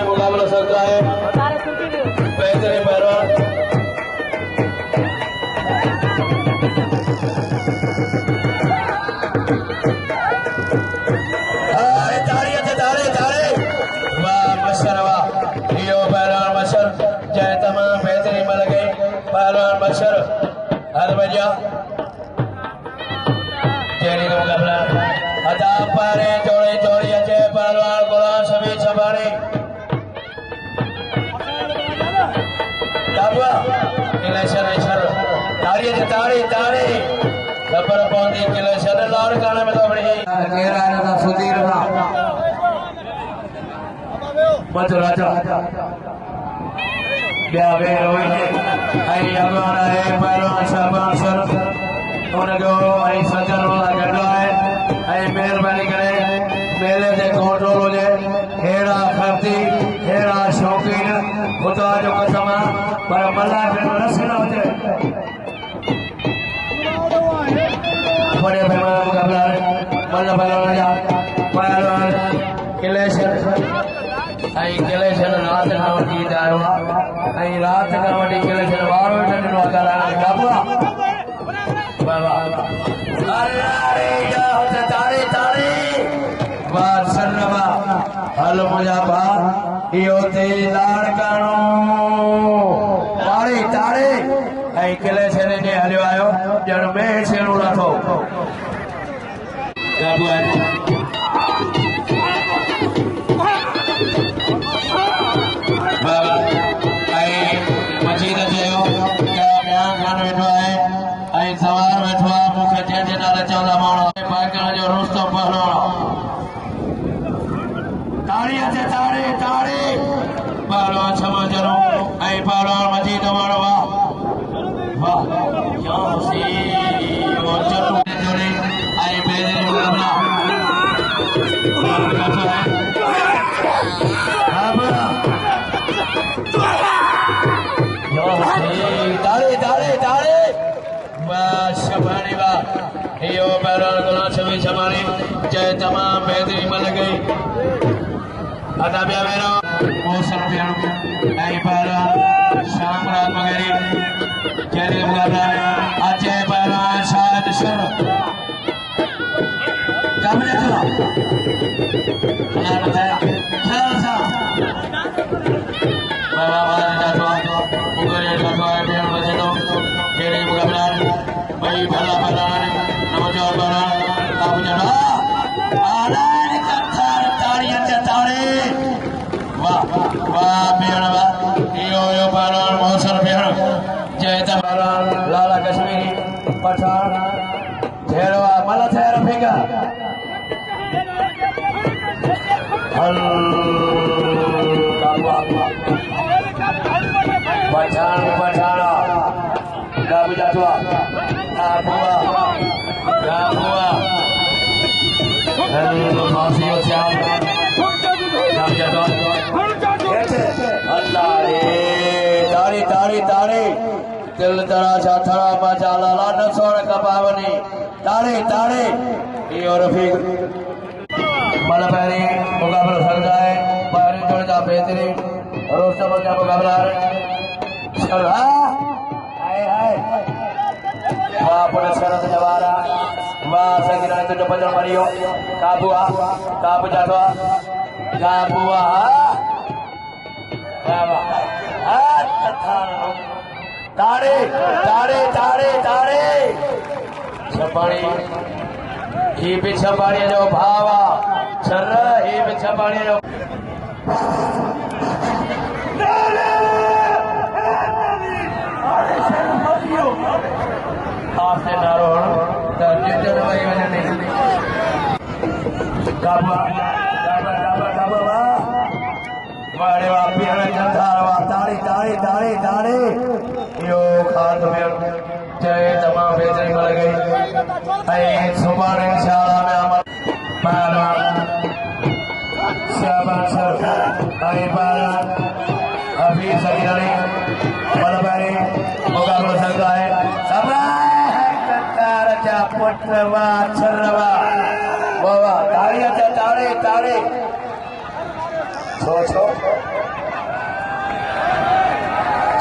मुकाबला सकता है बेहतरीन पहलवान मेहरबानी करे मेले से कंट्रोल हो जाए हेड़ा खर्ची हेड़ा शौकीन खुदा जो कसम पर मल्ला रस न हो जाए बड़े पैमाने मुकाबला मल्ला पहलवान किलेशन रात कावटी दावा रात कावटी किलेशन वारो काबुआ बाबा अरे तारे तारे बार सन्नवा हल मुजाबा यो ते लाड़कानो तारे तारे ऐ किलेशन ने हलियो आयो जण में छेड़ो नथो काबुआ जय तमाम बेहतरीन मिल गई अदाबिया मेरा मौसम शाम रात वगैरह जय मुकाबला अजय पहलवान शाद शुरू लाला कश्मीरी पठान ठहरवा मला ठहर फेंका पठान पठाना गाबू जातवा आबुआ गाबुआ मासियो श्याम गाबू जातवा अल्लाह रे तारी तारी तारी दिल तरा छाथरा बाजा लाला नसोर कपावनी तारे तारे ये रफीक मला पहले मुकाबला सर जाए बाहरी जोड़ जा बेहतरीन रोस्ता बजा मुकाबला चल हाय हाय वाह पुणे शरद जवारा वाह सगिरा तो बजा मरियो काबुआ काबू जातवा काबुआ वाह तारे तारे तारे तारे छपाणी ही भी छपाणी जो भावा छर ही भी छपाणी जो आपसे नारो जितने भाई वजह नहीं काबा काबा काबा काबा वारे वापी हमें जनधार वा तारी तारी तारी तारी यो खान में जय तमाम बेहतरीन मिल गई ऐ सुबह इंशाल्लाह में अमल पहलवान शाबाश ऐ पहलवान हफीज सगीरानी मलबारी मुकाबला चल रहा है राजा पुत्रवा छरवा बाबा ताड़ियां ताड़े ताड़े छो छो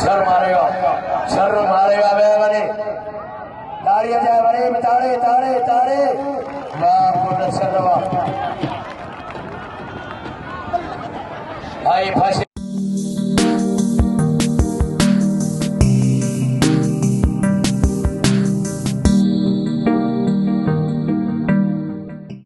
छर मारेगा बने ताड़ियां जाए बने ताड़े ताड़े ताड़े वाह पुत्र छरवा भाई फंसे